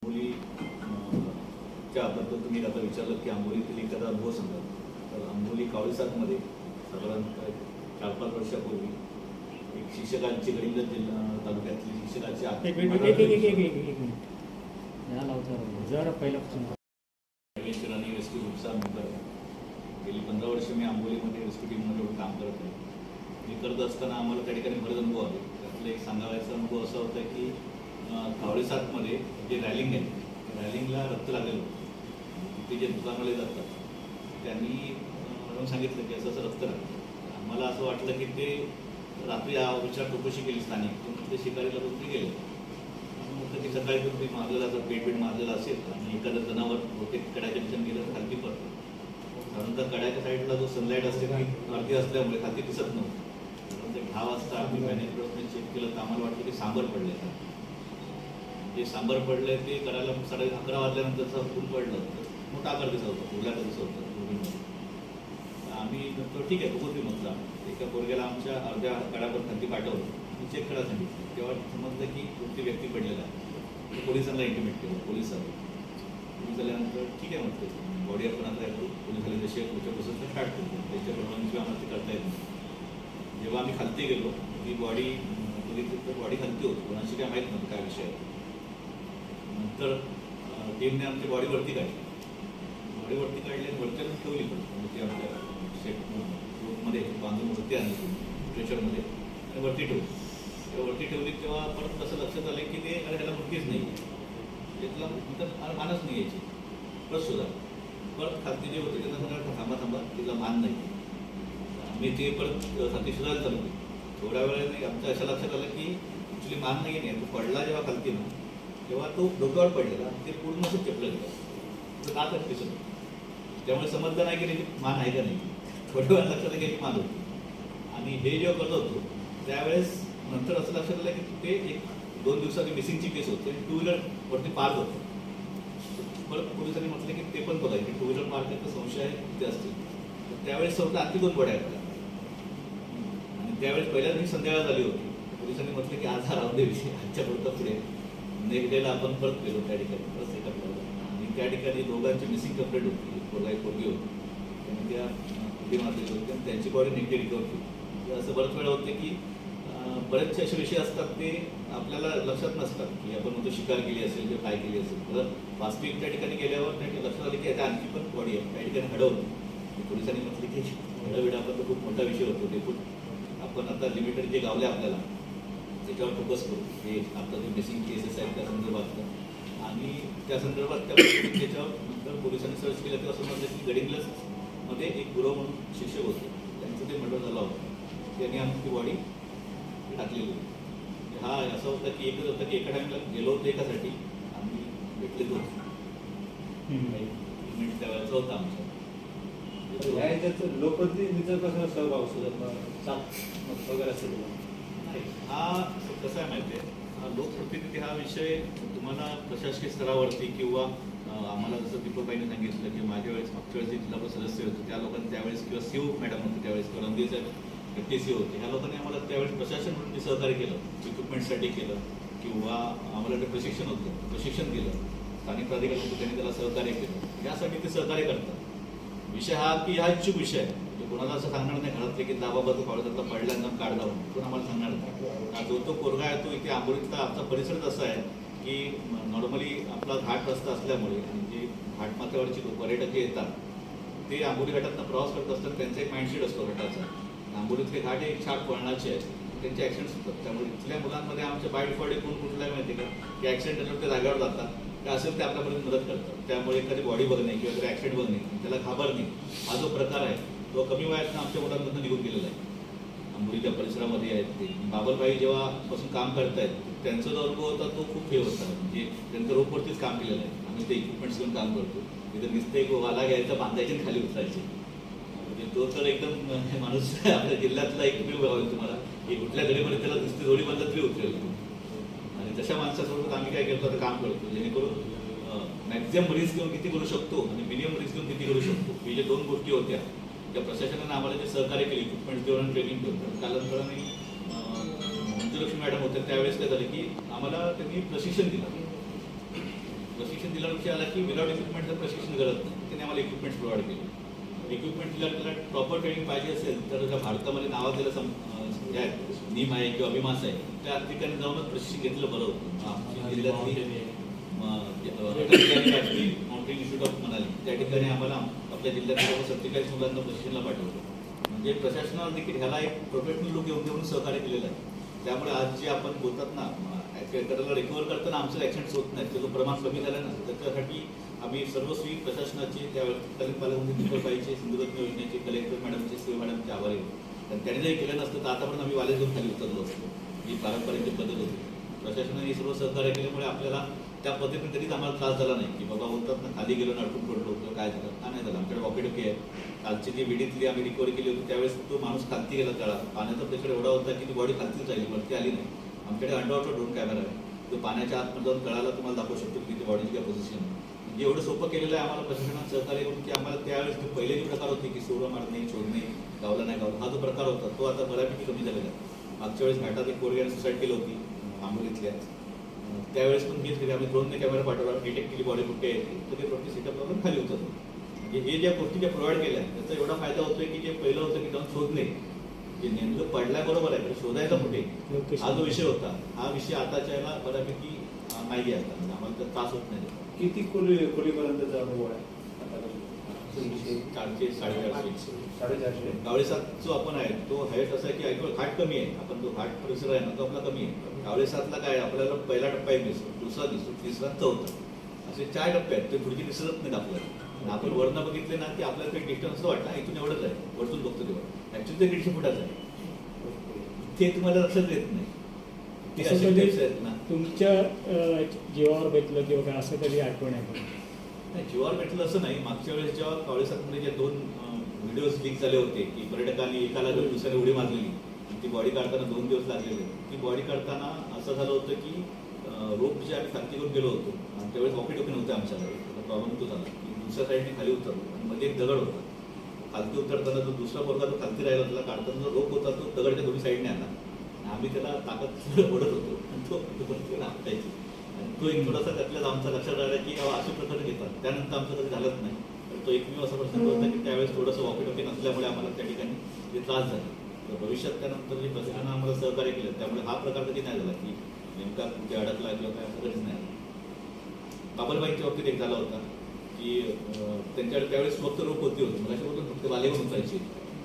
आंबोलीच्याबद्दल तुम्ही आता विचारलं की आंबोलीतील एखादा अनुभव सांगा. तर आंबोली कावळेसादमध्ये साधारणतः 4-5 वर्षापूर्वी एक शिक्षकांची गडिंग्लज जिल्हा तालुक्यातली शिक्षकांची आणि रेस्क्यू ग्रुपचा मेंबर आहे. गेली 15 वर्ष मी आंबोलीमध्ये रेस्क्यू टीममध्ये काम करत आहे. मी करत असताना आम्हाला त्या ठिकाणी बरेच अनुभव आले. त्यातला एक सांगायचा अनुभव असा होता की कावळेसादमध्ये जे रॅलिंग आहे, रॅलिंगला रक्त लागलेलं होतं. तिथे जे दुकानवाले जातात त्यांनी म्हणून सांगितलं की असं रक्त लागतं. आम्हाला असं वाटलं की ते रात्री विचार चौकशी केली स्थानिक, ते शिकारीला तुम्ही गेले. म्हटलं की सकाळी तुम्ही मारलेला जर पेट मारलेला असेल आणि एखादं जनावर बहुतेक कड्याच्या दिशेने गेलं तर खालती पडतं. साधारणतः कड्याच्या साईडला जो सनलाईट असते ती अर्धी असल्यामुळे खालती दिसत नव्हतं. ते 10 वाजता आम्ही मॅनेजमेंटने चेक केलं तर आम्हाला वाटलं की सांबर पडले. जे सांबर पडले ते करायला 11:30 वाजल्यानंतर ऊन पडलं तर मोठा आकार दिसत होता, फुलाचा दिसत होता पूर्वीमध्ये. आम्ही नंतर ठीक आहे बघू ते म्हटलं. एका पोरग्याला आमच्या अर्ध्या कडावर खालती पाठवलं, मी चेक करायला सांगितलं. तेव्हा समजलं की कोणती व्यक्ती पडलेला आहे. पोलिसांना इंटिमेट केलं. पोलीस आल्यानंतर ठीक आहे म्हटलं बॉडी आपण आता करू. पोलिसांनी जसे पुढच्या प्रोसेसला स्टार्ट केली त्याच्या परवानगीशिवाय आम्हाला ते करता येत नाही. जेव्हा आम्ही खालती गेलो ती बॉडी खालती होती, कोणाशी काय माहीत नव्हतं काय विषय आहे. नंतर टीमने आमची बॉडी वरती काढली आणि वरती ठेवली. पण ती आमच्या रोडमध्ये बांधून वरती आणली स्ट्रेचरमध्ये आणि वरती ठेवली. तेव्हा परत कसं लक्षात आलं की ते ह्याला मुठीच नाही, त्याला मानच नाही यायची. परत खालती जे होते त्यांना सांगा थांबा तिला मान नाही. आम्ही ते परत खालती शोधायला चालू केली. थोड्या वेळाने आमच्या असं लक्षात आलं की ॲक्च्युली मान नाही आहे. तो पडला जेव्हा खालती ना तेव्हा तो डोक्यावर पडलेला ते पूर्ण असं चपलं गेलं, दात दिसत. त्यामुळे समजलं नाही की त्याची मान आहे का नाही. थोड्या वेळा लक्षात आलं की मान होती. आणि हे जेव्हा करत होतो त्यावेळेस नंतर असं लक्षात आलं की ते 1-2 दिवसाची मिसिंगची केस होते. 2 व्हीलरवरती पार्क होतं. परत पोलिसांनी म्हटलं की ते पण बघायचं की 2 व्हीलर पार्क तर संशय आहे ते असतील. त्यावेळेस समजा आणखी 2 बॉड्या आहेत. आणि त्यावेळेस पहिल्या दिवशी संध्याकाळ झाली होती. पोलिसांनी म्हटलं की आज हा राहून दे विषय, आजच्या पुढे नेक्स्ट डेला आपण परत गेलो त्या ठिकाणी परत सेटअप लावलं. आणि त्या ठिकाणी दोघांची मिसिंग कंप्लेंट होती. एक पोरगी होती त्यांनी त्या उडी मारलेली होती आणि त्यांची बॉडी नेमकी रिकवर केली. असं बरेच वेळा होते की बरेचसे असे विषय असतात ते आपल्याला लक्षात नसतात की आपण म्हणतो शिकार केली असेल किंवा काय केली असेल. तर वास्तविक त्या ठिकाणी गेल्यावर त्या लक्षात आले की आता आणखी पण बॉडी आहे. त्या ठिकाणी हडवलं. पोलिसांनी म्हटलं की हडविडापण तर खूप मोठा विषय होतो. ते खूप आपण आता लिमिटेड जे गावले आपल्याला त्याच्यावर फोकस करू. हे आपलं जे मिसिंग केसेस आहेत त्या संदर्भात आणि त्या संदर्भात त्याच्यावर नंतर पोलिसांनी सर्च केलं तेव्हा समजलं की गडिंग्लजमध्ये एक गुरव म्हणून शिक्षक होते, त्यांचं ते मर्डर झालं होतं. त्यांनी आमची ती बॉडी टाकलेली होती. हा असं होतं की एकच होतं की एका टाईमला गेलो होतो एकासाठी आम्ही भेटले होतो. पेमेंट त्यावेळेचा होता आमचा. लोकप्रतिनिधीचा कसा सहभाग वगैरे असेल नाही. हा कसं आहे माहिती आहे, लोकप्रतिनिधी हा विषय तुम्हाला प्रशासकीय स्तरावरती किंवा आम्हाला जसं दीपकबाईंनी सांगितलं की माझ्या वेळेस मागच्या वेळेस जे जिल्हा सदस्य होते त्या लोकांनी त्यावेळेस किंवा सीओ मॅडम होते त्यावेळेस करंदीचे FTC होते, ह्या लोकांनी आम्हाला त्यावेळेस प्रशासन म्हणून ते सहकार्य केलं. इक्विपमेंटसाठी केलं किंवा आम्हाला ते प्रशिक्षण केलं. स्थानिक प्राधिकारी होते त्यांनी त्याला सहकार्य केलं. यासाठी ते सहकार्य करतात. विषय हा की हा इच्छुक विषय आहे. कोणाला असं सांगणार नाही घरातले की दाबाबा तो कॉलेजातला पडल्यानंतर काढ जाऊन कोण आम्हाला सांगणार नाही. जो तो पोरगा आहे तो इथे आंबोलीतला आमचा परिसरच असा आहे की नॉर्मली आपला घाट रस्ता असल्यामुळे जे घाटमाथ्यावरची पर्यटक जे येतात ते आंबोली घाटातनं प्रवास करत असतात. त्यांचा एक माइंडसेट असतो घाटाचा. आंबोलीतले घाट हे छाट वळणाचे आहेत, त्यांचे ॲक्सिडेंट्स होतात. त्यामुळे इथल्या मुलांमध्ये आमच्या बाय डिफॉल्ट कोण कुठला माहिती का की ॲक्सिडेंट झाल्यावर ते जागेवर जातात ते असेल ते आपल्यापर्यंत मदत करतात. त्यामुळे एखादी बॉडी बघणे किंवा एखादी ॲक्सिडेंट बघणे त्याला घाबरणे हा जो प्रकार आहे तो कमी वयातनं आमच्या मुलांमधून निघून गेलेला आहे. आंबोलीच्या परिसरामध्ये आहेत ते बाबलबाई जेव्हापासून काम करतायत त्यांचा जो अनुभव होता तो खूप हे होता. म्हणजे त्यांचं रोपवरतीच काम केलेलं आहे. आम्ही ते इक्विपमेंट्स घेऊन काम करतो. तिथं नुसते वाला घ्यायचा बांधायचे खाली उतरायचे. म्हणजे तो तर एकदम माणूस आपल्या जिल्ह्यातला एकमेव गाव आहे तुम्हाला की कुठल्या गडीमध्ये त्याला नुसती जोडी बांधला तरी उतरेल. आणि तशा माणसासोबत आम्ही काय करतो आता काम करतो जेणेकरून मॅक्झिमम रिस्क घेऊन किती करू शकतो आणि मिनिमम रिस्क घेऊन किती करू शकतो. ही जे 2 गोष्टी होत्या त्या प्रशासनाने आम्हाला जे सहकार्य केले इक्विपमेंट्स देऊन ट्रेनिंग देऊन. कालांतराने मंजुलक्ष्मी मॅडम होत्या त्यावेळेस काय झालं की आम्हाला त्यांनी प्रशिक्षण दिलं. प्रशिक्षण दिल्यावर विषय आला की विदाउट इक्विपमेंटचं प्रशिक्षण करत नाही. त्याने आम्हाला इक्विपमेंट्स प्रोव्हाइड केले. इक्विपमेंट दिल्याला प्रॉपर ट्रेनिंग पाहिजे असेल तर ज्या भारतामध्ये नावाजलेलं जे आहे नीम आहे किंवा विमास आहे त्या ठिकाणी जाऊनच प्रशिक्षण घेतलं बरं होतं. आमच्या जिल्ह्यातली माउंटेन इन्स्टिट्यूट ऑफ मनाली त्या ठिकाणी आम्हाला आपल्या जिल्ह्यात 47 मुलांना प्रशिक्षणाला पाठवलं. म्हणजे प्रशासनाला देखील ह्याला एक प्रोफेशनल लुक घेऊन सहकार्य केलेलं आहे. त्यामुळे आज जे आपण बोलतात ना त्याला रिकव्हर करताना आमचं ॲक्सिडेंट्स होत नाही, त्याचं प्रमाण कमी झालं ना, त्याच्यासाठी आम्ही सर्वस्वी प्रशासनाचे त्यावेळेस पालकमंत्री पाहिजे सिंधुदुर्ग योजनेचे कलेक्टर मॅडमचे सीओ मॅडमचे आभारी होते. कारण त्यांनी जरी केलं नसतं तर आतापर्यंत आम्ही वाले घेऊन खाली उतरलो असतो. ही पारंपरिक पद्धत होती. प्रशासनाने सर्व सहकार्य केल्यामुळे आपल्याला त्या पद्धतीने तरीच आम्हाला त्रास झाला नाही की बाबा बोलतात ना खाली गेलो अडकून पडलो किंवा काय झालं का नाही झालं. आमच्याकडे वॉकेटोकी आहे. कालची जी विडीतली आम्ही रिकव्हरी केली होती त्यावेळेस तो माणूस खालती गेला तळात. पाण्याचा प्रेशर एवढा होता की ती बॉडी खालतीच राहिली, वरती आली नाही. आमच्याकडे अंडरवॉटर ड्रोन कॅमेरा आहे, तो पाण्याच्या आतमध्ये जाऊन तळाला तुम्हाला दाखवू शकतो की ती बॉडीची काय पोझिशन आहे. म्हणजे एवढं सोपं केलेलं आहे आम्हाला प्रशासनात सहकार्य करून की आम्हाला त्यावेळेस जे पहिले जे प्रकार होते की सोडा मारणे छोडणे गावला नाही गावला हा जो प्रकार होता तो आता बऱ्यापैकी कमी झालेला आहे. मागच्या वेळेस घाटात एक पोरग्याने सुसाईड केली होती आंबोलीतल्या. त्यावेळेस पण घेत केली आम्ही ड्रोनने कॅमेरा पाठवला, डिटेक्ट केली बॉडी कुठे आहे तर ते प्रॉपर्टी सेटअप लावून खाली उतरतो. म्हणजे हे ज्या गोष्टी ज्या प्रोव्हाइड केल्या त्याचा एवढा फायदा होतोय की जे पहिलं होतं की जाऊन शोधणे जे नेमकं पडल्याबरोबर आहे तर शोधायचा कुठे हा जो विषय होता हा विषय आताच्या याला बऱ्यापैकी नाही आहे. आता आम्हाला तर त्रास होत नाही. किती खोलीपर्यंतचा अनुभव आहे? 400 450 450. कावळेसात जो आपण आहे तो हाईट असा आहे की ऐकून घाट कमी आहे. आपण जो घाट परिसर आहे ना तो आपला कमी आहे. कावळेसातला काय आपल्याला पहिला टप्पा एक दिसतो, दुसरा दिसतो, तिसरा चौथा असे 4 टप्पे आहेत. ते पुढची दिसत नाहीत आपल्याला. आपण वरनं बघितले ना की आपल्याला काही डिस्टन्स वाटला इथून एवढंच आहे, वरतून बघतो तेव्हा ऍक्च्युली ते 150 फुटाचं आहे. ते तुम्हाला लक्षात येत नाही. ते असं असे कधी tips आहेत ना. तुमच्या जीवावर बेतलं किंवा काय असं कधी आठवण आहे का? नाही जीवावर भेटलं असं नाही. मागच्या वेळेस जेव्हा कावळेसातमध्ये जे 2 व्हिडिओज लीक झाले होते की पर्यटकांनी एकाला घेऊन दुसऱ्याने उडी मारलेली, ती बॉडी काढताना 2 दिवस लागलेले. ती बॉडी काढताना असं झालं होतं की रोप जे आम्ही खालती करून गेलो होतो आणि त्यावेळेस वॉकेटोकी नव्हते आमच्याकडे. त्याचा प्रॉब्लेम तो झाला की दुसऱ्या साईडने खाली उतरलो आणि मध्ये एक दगड होता. खालती उतरताना जो दुसरा पोरगा जो खालती राहिला त्याला काढताना जो रोप होता तो दगडच्या दोन्ही साईडने आला. आम्ही त्याला ताकद ओढत होतो आणि तो आपटायची. आणि तो एक थोडासा त्यातल्याच आमचा लक्षात राहिला की असे प्रकारे घेतात. त्यानंतर आमचं कधी झालंच नाही. तर तो एकमेव असा प्रसंग होता की त्यावेळेस थोडंसं वॉकेटोकी नसल्यामुळे आम्हाला त्या ठिकाणी जे त्रास झाले. तर भविष्यात त्यानंतर जे प्रशासनानं आम्हाला सहकार्य केलं त्यामुळे हा प्रकार कधी नाही झाला की नेमका कुठे अडकला किंवा काय असं कधीच नाही. बाबलबाईंच्या बाबतीत एक झाला होता की त्यांच्याकडे त्यावेळेस फक्त रोप होती मला बोलून फक्त वालेवर उचलायची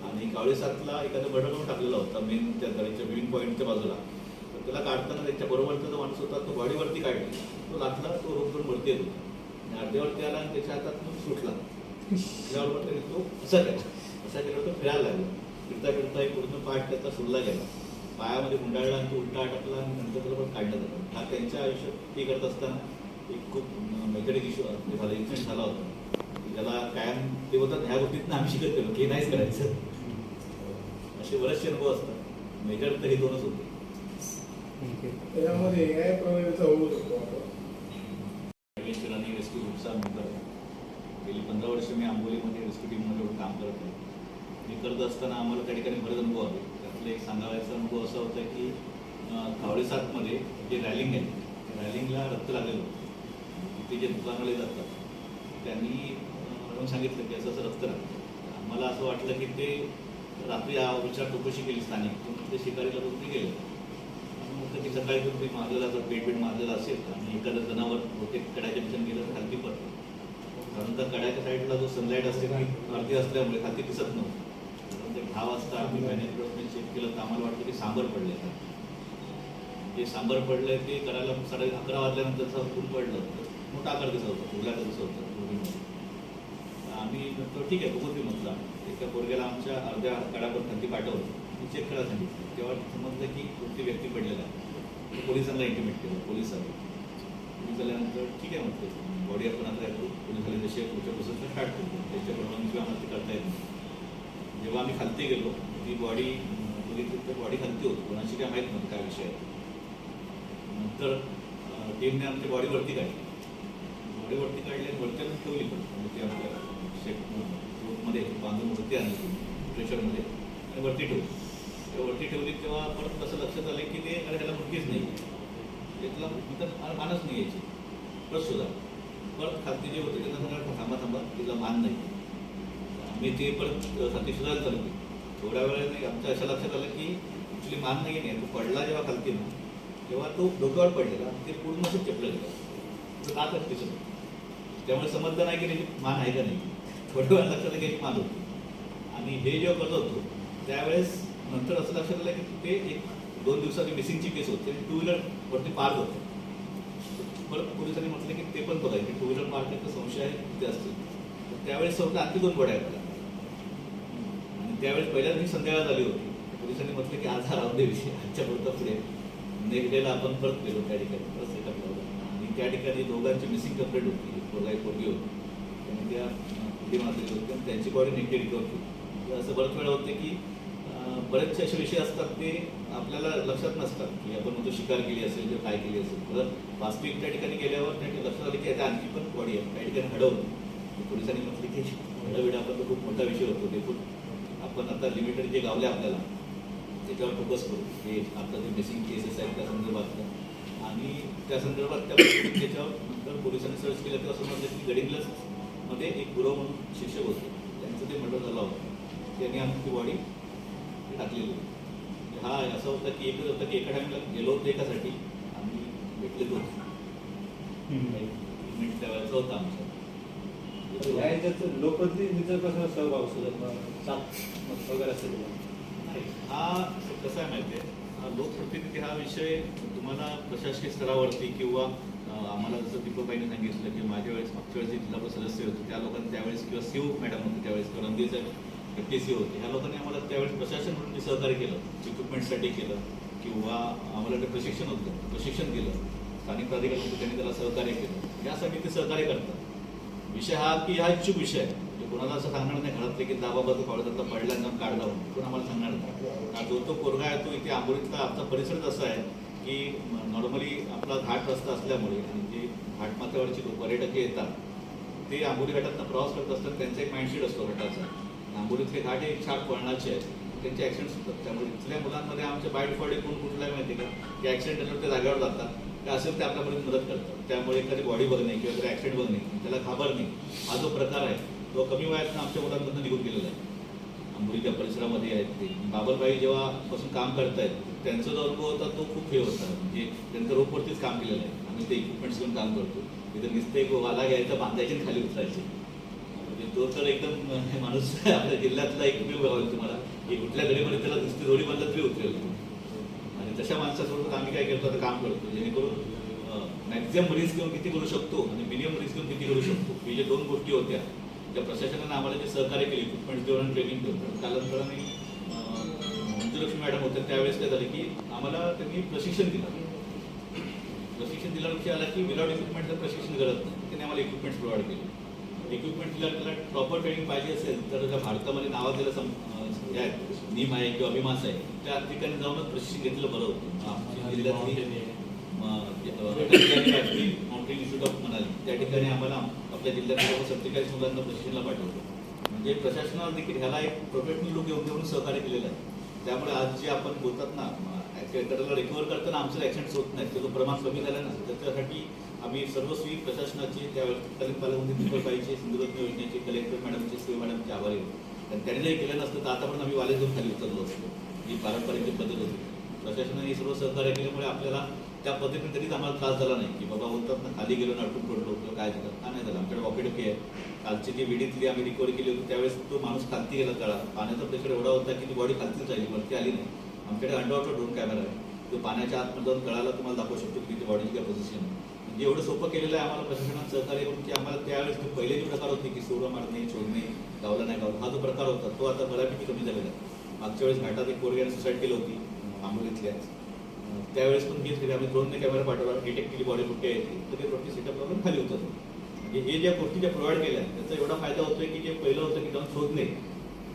आणि कावळेसातला एखादा मर्डर करून टाकलेला होता मेन त्या दरीच्या विविंग पॉईंटच्या बाजूला. तर त्याला काढताना त्याच्या बरोबरचा जो माणूस होता तो बॉडीवरती काढला, तो लागला, तो रोप करून वरती येत होता आणि अर्ध्यावरती आला आणि त्याच्या हातात सुटला. त्याबरोबर त्याने तो असा केला तो फिरायला लागला. फिरता फिरता एक पूर्ण पाठ त्याचा सुरला गेला, पायामध्ये गुंडाळला आणि तो उलटा अटकला आणि नंतर त्याला पण काढलं जातं. हा त्यांच्या आयुष्यात ते करत असताना एक खूप मेजरिक इश्यू झाला, इन्सिडेंट झाला होता. ज्याला कायम ते होतात ह्या गोष्टीतनं आम्ही शिकत गेलो की नाहीच करायचं. असे बरेचसे अनुभव असतात. मेजर तर हे 2च होते. त्यामध्ये AI प्रणालीचा होऊ शकतो आपण. रनिंग रेस्क्यू ग्रुपचा मेंबर आहे. गेली 15 वर्ष मी आंबोलीमध्ये रेस्क्यू टीममध्ये काम करत आहे. हे करत असताना आम्हाला त्या ठिकाणी बरेच अनुभव आले. त्यातला एक सांगायचा अनुभव असा होता की कावळेसातमध्ये जे रॅलिंग आहे त्या रॅलिंगला रक्त लागलेलं होतं. तिथे जे दुकानवाले जातात त्यांनी म्हणून सांगितलं की असं असं रक्त लागतं. आम्हाला असं वाटलं की ते रात्री विचार चौकशी केली स्थानिक, ते शिकारीला कुठे गेले. मग की सकाळी कुठे मारलेला जर पेट मारलेला असेल आणि एखादं जनावर बहुतेक कड्याच्या दिशेने गेलं तर खालती पडतं. कारण त्या कड्याच्या साईडला जो सनलाईट असते ती अर्धी असल्यामुळे खालती दिसत नव्हतं. ते 10 वाजता आम्ही मॅनेजमेंटने चेक केलं तर आम्हाला वाटतं की सांबर पडले. जे सांबर पडलं ते करायला 11:30 वाजल्यानंतर ऊन पडलं तर मोठा आकार दिसत होता, फुगल्याचं दिसत होतं दोन्हीमध्ये. आम्ही म्हटलं ठीक आहे बघू ते म्हटलं. एका पोरग्याला आमच्या अर्ध्या कडापर्यंत खाली पाठवलं, मी चेक करायला सांगितलं. तेव्हा समजलं की कोणती व्यक्ती पडलेला आहे. पोलिसांना इंटिमेट केलं. पोलीस आले. पोलीस आल्यानंतर ठीक आहे म्हटलं बॉडी आपण आता येतो. पोलीस आले जसे पुढच्या प्रोसेसला स्टार्ट करतो त्याच्या परवानगीशिवाय आम्हाला ते करता येत नाही. जेव्हा आम्ही खालती गेलो ती बॉडी बघितली तर बॉडी खालती होती. कोणाशी काय माहीत नव्हतं काय विषय आहे. नंतर टीमने आमची बॉडीवरती काढली. बॉडीवरती काढली आणि वरती आणून ठेवली पण म्हणजे ते आपल्या रोपमध्ये बांधून वरती आणली प्रेशरमध्ये आणि वरती ठेवली. तेव्हा वरती ठेवली तेव्हा परत कसं लक्षात आलं की ते अरे ह्याला मुलगीच नाही, त्याला मानच नाही यायची. बस सुद्धा परत खालती जे होते त्यांना सांगा थांबा थांबा तिला मान नाही. आम्ही ते परत खालती शोधायला चालू केली. थोड्या वेळाने आमच्या अशा लक्षात आलं की ॲक्च्युली मान नाही आहे. तो पडला जेव्हा खालती ना तेव्हा तो डोक्यावर पडलेला ते पूर्ण असं चपलं गेलं. तर आता दिसत होतं. त्यामुळे समजलं नाही की त्याची मान आहे का नाही. थोड्या वेळा लक्षात आलं की मान होती. आणि हे जेव्हा करत होतो त्यावेळेस नंतर असं लक्षात आलं की ते एक 2 दिवसाची मिसिंगची केस होती. 2 व्हीलरवरती पार्क होते. परत पोलिसांनी म्हटलं की ते पण बघायचे 2 व्हीलर पार्क आहे संशय आहे तिथे असतील. तर त्यावेळेस फक्त आणखी 2 बड्या आहेत. आणि त्यावेळेस पहिल्याच मी संध्याकाळ झाली होती. पोलिसांनी म्हटलं की आज हा राहून दे विषय आजच्या पुरता पुढे. नेक्स्ट डेला आपण परत गेलो त्या ठिकाणी परत सेटअप लावला. आणि त्या ठिकाणी दोघांची मिसिंग कंप्लेंट होती. एक पोरगी होती त्यामुळे त्या कुठली मारलेली होती आणि त्यांची बॉडी नेमकी रिकवर केली. असं बरेच वेळा होते की बरेचसे असे विषय असतात ते आपल्याला लक्षात नसतात की आपण म्हणतो शिकार केली असेल किंवा काय केली असेल. परत वास्तविक त्या ठिकाणी गेल्यावर त्या लक्षात आलं की आता आणखी पण बॉडी आहे. त्या ठिकाणी हडवलं. पोलिसांनी म्हटलं की हडविडा आपण तो खूप मोठा विषय होतो. ते पण आपण आता लिमिटेड जे गावले आपल्याला त्याच्यावर फोकस करू. हे आता जे मिसिंग केसेस आहेत त्या संदर्भात आणि त्या संदर्भात त्याच्यावर नंतर पोलिसांनी सर्च केलं तेव्हा समजलं की गडिंग्लजमध्ये एक गुरव म्हणून शिक्षक होते. त्यांचं ते मर्डर झालं होतं. त्यांनी आमची बॉडी टाकलेली होती. हा असं होतं की एकच होतं की एका टाईमला गेलो होतो एकासाठी आम्ही भेटले होतो. मिनिट ठेवायचं होतं आमचं. ह्याच्यात लोकप्रतिनिधीचा कसा सहभाग असतो वगैरे असेल? नाही, हा कसा आहे माहिती आहे, लोकप्रतिनिधी हा विषय तुम्हाला प्रशासकीय स्तरावरती किंवा आम्हाला जसं दीपकबाईंनी सांगितलं की माझ्या वेळेस मागच्या वेळेस जिल्हा सदस्य होते त्या लोकांनी त्यावेळेस किंवा सीओ मॅडम होते त्यावेळेस किंवा रणदीर FTC होते ह्या लोकांनी आम्हाला त्यावेळेस प्रशासन म्हणून सहकार्य केलं. इक्विपमेंटसाठी केलं किंवा आम्हाला ते प्रशिक्षण होतं प्रशिक्षण दिलं. स्थानिक प्राधिकारी होते त्यांनी त्याला सहकार्य केलं. यासाठी ते सहकार्य करतात. विषय हा की हा इच्छुक विषय आहे. म्हणजे कोणाला असं सांगणार नाही घरातले की दाबाबा तो पावडा पडला जाऊन काढ जाऊन कोण आम्हाला सांगणार नाही. जो तो पोरगा आहे तो इथे आंबोलीतला आमचा परिसरच असा आहे की नॉर्मली आपला घाट रस्ता असल्यामुळे आणि जे घाटमाथ्यावरची पर्यटक येतात ते आंबोली घाटातनं प्रवास करत असतात. त्यांचा एक माइंडसेट असतो घाटाचा. आंबोलीतले घाट हे छान वळणाचे आहेत. त्यांचे ॲक्सिडेंट्स होतात. त्यामुळे इथल्या मुलांमध्ये आमच्या बाय डिफॉल्ट कोण कुठला आहे माहिती आहे का की ॲक्सिडेंट झाल्यावर ते जागेवर जातात. ते असेल ते आपल्यापर्यंत मदत करतात. त्यामुळे एखादी बॉडी बघणे किंवा एखादा ॲक्सिडेंट बघणे त्याला घाबरणे हा जो प्रकार आहे तो कमी वयातनं आमच्या मुलांमधून निघून गेलेला आहे. आंबोलीच्या परिसरामध्ये आहेत ते. बाबलबाई जेव्हापासून काम करतायत त्यांचा जो अनुभव होता तो खूप हे होता. म्हणजे त्यांचं रोपवरतीच काम केलेलं आहे. आम्ही ते इक्विपमेंट्स घेऊन काम करतो. तिथं नुसते वाला घ्यायचं बांधायचे आणि खाली उतरायचे. म्हणजे तो तर एकदम माणूस आपल्या जिल्ह्यातला एकमेव गाव आहे तुम्हाला की कुठल्या गडीमध्ये त्याला नुसती जोडी बांधला तरी उतरेल. आणि तशा माणसासोबत आम्ही काय करतो आता काम करतो जेणेकरून मॅक्झिमम रिस्क घेऊन किती करू शकतो आणि मिनिमम रिस्क घेऊन किती करू शकतो. ही जे 2 गोष्टी होत्या त्या प्रशासनाने आम्हाला जे सहकार्य केले इक्विपमेंट्स देऊन ट्रेनिंग देऊन कालांतराने मंजुलक्ष्मी मॅडम होते त्यावेळेस काय झालं की आम्हाला त्यांनी प्रशिक्षण दिलं. प्रशिक्षण दिल्यावर आला की विदाउट इक्विपमेंटचं प्रशिक्षण करत नाही. त्यांनी आम्हाला इक्विपमेंट्स प्रोव्हाइड केले. इक्विपमेंट दिला त्याला प्रॉपर ट्रेनिंग पाहिजे असेल तर ज्या भारतामध्ये नावाजलेलं हे आहेत नियम आहे किंवा अभिमास आहे त्या ठिकाणी जाऊनच प्रशिक्षण घेतलं बरं होतं. आमच्या जिल्ह्यातली माउंटेन इन्स्टिट्यूट ऑफ मनाली त्या ठिकाणी आम्हाला आपल्या जिल्ह्यात 47 मुलांना प्रशिक्षणाला पाठवलं. म्हणजे प्रशासनाला देखील ह्याला एक प्रोफेशनल लोक घेऊन सहकार्य केलेलं आहे. त्यामुळे आज जे आपण बोलतात ना त्याला रिकवर करताना आमचं ॲक्सिडेंट्स होत नाहीत त्याचं प्रमाण कमी झालं ना त्याच्यासाठी आम्ही सर्वस्वी प्रशासनाचे त्यावेळेस पालकमंत्री दीपकबाईचे सिंधुरत्न योजनेचे कलेक्टर मॅडमचे सीओ मॅडमचे आभारी होते. आणि त्यांनी जरी केलं नसतं तर आतापर्यंत आम्ही वाले जाऊन खाली उतरलो असतो. ही पारंपरिक पद्धत होती. प्रशासनाने सर्व सहकार्य केल्यामुळे आपल्याला त्या पद्धतीने तरीच आम्हाला त्रास झाला नाही की बाबा बोलतात ना खाली गेलो अडकून पडलो किंवा काय झालं का नाही झालं. आमच्याकडे वॉकेटोकी आहे. कालची जी विडीतली आम्ही रिकव्हरी केली होती त्यावेळेस तो माणूस खालती गेला तळा. पाण्याचा प्रेशर एवढा होता की ती बॉडी खालतीच राहिली वरती आली नाही. आमच्याकडे अंडरवॉटर ड्रोन कॅमेरा आहे. तो पाण्याच्या आतमध्ये जाऊन तळाला तुम्हाला दाखवू शकतो की ती बॉडीची काय पोझिशन आहे. म्हणजे एवढं सोपं केलेलं आहे आम्हाला प्रशासनात सहकार्य करून की आम्हाला त्यावेळेस जो पहिले जे प्रकार होते की सोडा मारणे सोडणे गावला नाही गावला हा जो प्रकार होता तो आता बऱ्यापैकी कमी झालेला आहे. मागच्या वेळेस घाटात एक पोरग्याने सुसाईड केली होती आंबोलीतल्या त्यावेळेस पण घेतली आम्ही ड्रोनने कॅमेरा पाठवला डिटेक्ट केली बॉडी कुठे येते तर ते रोटी सेटअप लावून खाली उतरतो. म्हणजे हे ज्या गोष्टी ज्या प्रोव्हाइड केल्या त्याचा एवढा फायदा होतोय की जे पहिलं होतं की जाऊन शोधणे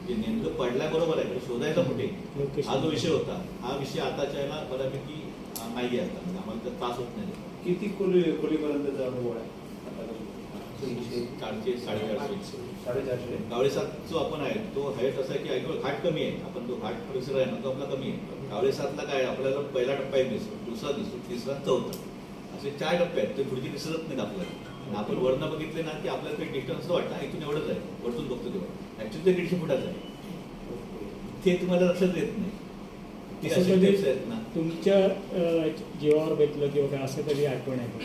जे नेमकं पडल्याबरोबर आहे शोधायचा कुठे हा जो विषय होता हा विषय आताच्या याला बऱ्यापैकी नाही आहे. आता म्हणजे आम्हाला तर त्रास होत नाही. किती खोलीपर्यंतचा अनुभव आहे? 400 450 450 गावडेसात जो आपण आहे तो हाईट असा आहे की ऐकून घाट कमी आहे. आपण जो घाट परिसर आहे ना तो आपला कमी आहे. गावडेसातला काय आपल्याला पहिला टप्पा एक दिसतो दुसरा दिसतो तिसरा चौथा असे 4 टप्पे आहेत ते पुढची दिसत नाहीत आपल्याला. आपण वरनं बघितले ना की आपल्याला काही डिस्टन्स वाटतं इथून एवढंच आहे, वरतून बघतो तेव्हा ऍक्च्युली ते 150 फुटाचं आहे. ते तुम्हाला लक्षात येत नाही. ते असं असे कधी tips आहेत ना. तुमच्या जीवावर बेतलं किंवा काय असं कधी आठवण आहे का?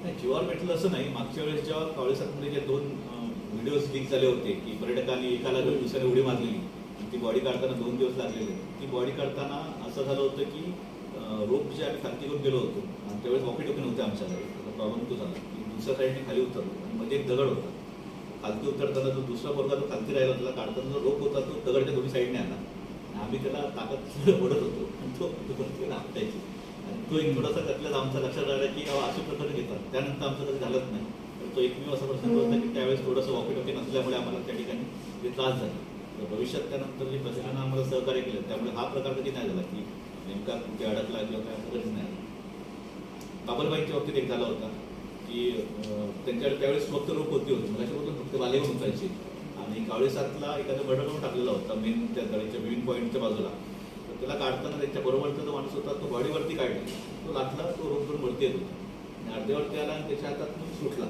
नाही, जीवावर भेटलं असं नाही. मागच्या वेळेस जेव्हा कावळेसातमध्ये जे 2 व्हिडिओज लीक झाले होते की पर्यटकांनी एकाला जर दुसऱ्याने उडी मारलेली, ती बॉडी काढताना 2 दिवस लागलेले. ती बॉडी काढताना असं झालं होतं की रोप जे आम्ही खालती करून गेलो होतो आणि त्यावेळेस वॉकी टोकी नव्हते आमच्याकडे. प्रॉब्लेम तो झाला की दुसऱ्या साईडने खाली उतरलो आणि मध्ये एक दगड होता. खालती उतरताना जो दुसरा पोरगा जो खालती राहिला त्याला काढताना जो रोप होता तो दगडच्या दोन्ही साईडने आला. आम्ही त्याला ताकद ओढत होतो आणि तो त्याला आपटायची. आणि तो एक थोडासा त्यातल्याच आमचा लक्षात राहिला की अशा प्रकारे घेतात. त्यानंतर आमचं कधी झालंच नाही. तर तो एकमेव असा प्रसंग होता की त्यावेळेस थोडंसं वॉकी टोकी नसल्यामुळे आम्हाला त्या ठिकाणी ते त्रास झाला. तर भविष्यात त्यानंतर जे प्रशासनानं आम्हाला सहकार्य केलं त्यामुळे हा प्रकार कधी नाही झाला की नेमका कुठे अडकला किंवा काय असं कधीच नाही. बाबलबाईंच्या बाबतीत एक झाला होता की त्यांच्याकडे त्यावेळेस फक्त रोप होती मगाशी फक्त वालेवर उंचायची आणि कावळेसातला एखादा बर्डर करून टाकलेला होता मेन त्या गडीच्या मेन पॉईंटच्या बाजूला. तर त्याला काढताना त्याच्या बरोबरचा जो माणूस होता तो बॉडीवरती काढला, तो लाटला, तो रोप करून वरती येत होता आणि अर्ध्यावरती आला आणि त्याच्या हातात सुटला.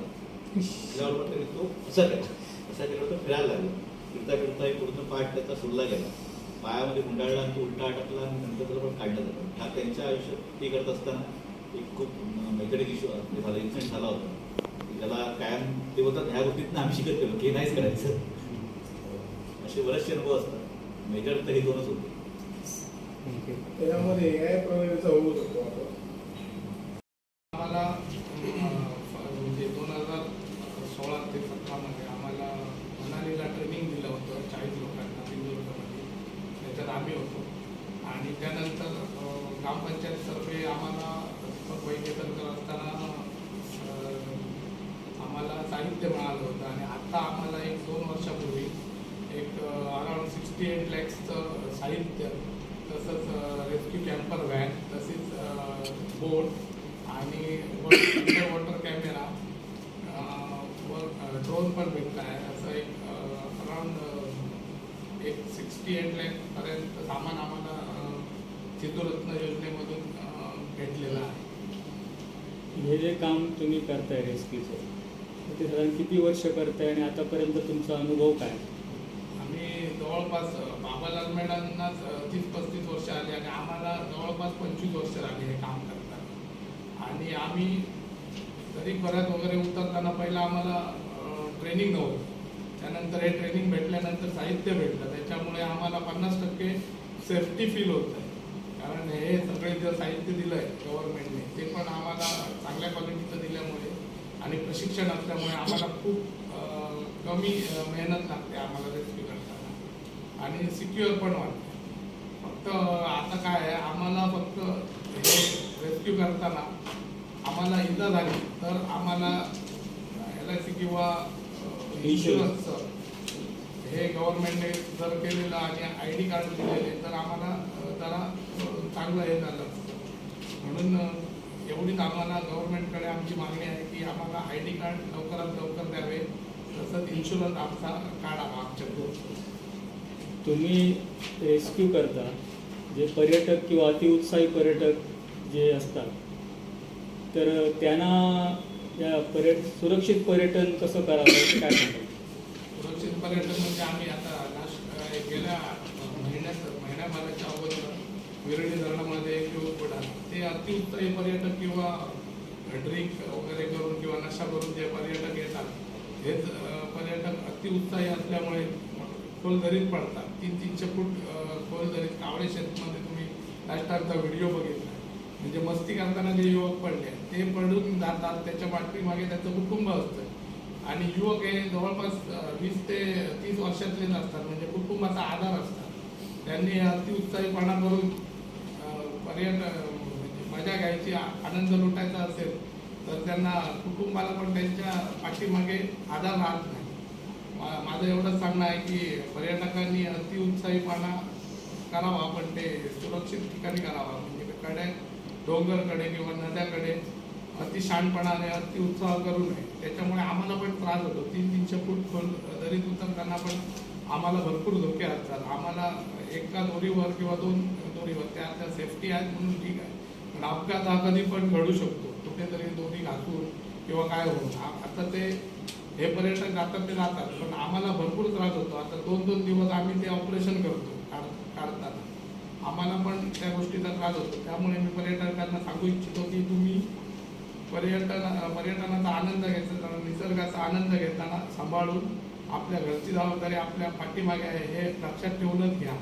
त्याच्याबरोबर त्याने तो असा केला तो फिरायला लागला. फिरता फिरता एक पूर्ण पाठ त्याचा सुरला गेला, पायामध्ये गुंडाळला आणि तो उलटा अटकला आणि नंतर त्याला पण काढलं जातं. हा त्यांच्या आयुष्यात ते करत असताना एक खूप मेकॅनिक इश्यू मला इन्सिडेंट झाला होता. त्याला कायम ते होतात ह्या गोष्टीतनं आम्ही शिकत गेलो की नाहीच करायचं. असे बरेचसे अनुभव असतात. मेजर तर हे 2च होते. त्याच्यामध्ये AI प्रणालीचा होऊ शकतो आता. आम्हाला म्हणजे 2016 ते 17 मध्ये आम्हाला मनालीला ट्रेनिंग दिलं होतं 40 लोकांना सिंधुदुर्गमध्ये. त्याच्यात आम्ही होतो आणि त्यानंतर ग्रामपंचायत सर्वे आम्हाला वैद्यकीय असताना आम्हाला साहित्य मिळालं होतं आणि आता आम्हाला 1-2 वर्षापूर्वी एक अराउंड 68 लॅक्सचं साहित्य, तसंच रेस्क्यू कॅम्पर व्हॅन, तसेच बोट आणि अंडर वॉटर कॅमेरा व ड्रोन पण भेटला आहे. असं एक अराउंड 68 लॅखपर्यंत सामान आम्हाला सिंधुरत्न योजनेमधून भेटलेलं आहे. हे जे काम तुम्ही करताय रेस्क्यूचं, ते साधारण किती वर्ष करताय आणि आतापर्यंत तुमचा अनुभव काय? आम्ही जवळपास बाबालाल मॅडमनाच 30-35 वर्ष आली आणि आम्हाला जवळपास 25 वर्ष लागली हे काम करताना. आणि आम्ही तरी परत वगैरे उतरताना पहिला आम्हाला ट्रेनिंग नव्हतं. त्यानंतर हे ट्रेनिंग भेटल्यानंतर साहित्य भेटलं, त्याच्यामुळे आम्हाला 50% सेफ्टी फील होत आहे. कारण हे सगळे जे साहित्य दिलं आहे गव्हर्नमेंटने ते पण आम्हाला चांगल्या क्वालिटीचं दिल्यामुळे आणि प्रशिक्षण असल्यामुळे आम्हाला खूप कमी मेहनत लागते आम्हाला रेस्क्यू करताना आणि सिक्युअर पण वाटते. फक्त आता काय आहे, आम्हाला फक्त हे रेस्क्यू करताना आम्हाला इजा झाली तर आम्हाला LIC किंवा इन्शुरन्सचं हे गव्हर्नमेंटने जर केलेलं आणि ID कार्ड दिलेले तर आम्हाला जरा चांगलं हे झालं असतं. म्हणून एवढीच आम्हाला गव्हर्नमेंटकडे आमची मागणी आहे की आम्हाला ID कार्ड लवकरात लवकर द्यावे, तसंच इन्शुरन्स आमचा काढावा आमच्याकडून. तुम्ही रेस्क्यू करता जे पर्यटक किंवा अतिउत्साही पर्यटक जे असतात तर त्यांना या सुरक्षित पर्यटन कसं करावं काय सांगाल? सुरक्षित पर्यटन म्हणजे आम्ही आता गेल्या महिन्याभराच्या अगोदर विरळी धरणामध्ये एक युवक उडाला. ते अतिउत्साही पर्यटक किंवा ड्रिंक वगैरे करून किंवा नशा करून जे पर्यटक येतात हेच पर्यटक अतिउत्साही असल्यामुळे खोलदरीत पडतात. 300-300 फूट खोलदरीत कावळे शेतमध्ये तुम्ही लास्टाचा व्हिडिओ बघितला. म्हणजे मस्ती करताना जे युवक पडले ते पडून जातात, त्याच्या पाठीमागे त्याचं कुटुंब असतं आणि युवक हे जवळपास 20 ते 30 वर्षातले नसतात, म्हणजे कुटुंबाचा आधार असतात. त्यांनी अतिउत्साहीपणा करून म्हणजे मजा घ्यायची, आनंद लुटायचा असेल तर त्यांना कुटुंबाला पण त्यांच्या पाठीमागे आधार राहत नाही. माझं एवढंच सांगणं आहे की पर्यटकांनी अतिउत्साहीपणा करावा पण ते सुरक्षित ठिकाणी करावा. म्हणजे डोंगरकडे किंवा नद्याकडे अतिशहाणपणाने अतिउत्साह करू नये. त्याच्यामुळे आम्हाला पण त्रास होतो. 300-300 फूट खोल दरीत उतरताना पण आम्हाला भरपूर धोके असतात. आम्हाला एका दोरीवर किंवा 2 दोरीवर त्या सेफ्टी आहेत म्हणून ठीक आहे, पण अपघात हा कधी पण घडू शकतो. कुठेतरी दोरी घासून किंवा काय होईल. आता ते हे पर्यटक जातात ते जातात, पण आम्हाला भरपूर त्रास होतो. आता 2-2 दिवस आम्ही ते ऑपरेशन करतो काढताना आम्हाला पण त्या गोष्टीचा त्रास होतो. त्यामुळे मी पर्यटकांना सांगू इच्छितो की तुम्ही पर्यटनाचा आनंद घेताना, निसर्गाचा आनंद घेताना सांभाळून आपल्या घरची जबाबदारी आपल्या पाठीमागे आहे हे लक्षात ठेवूनच घ्या.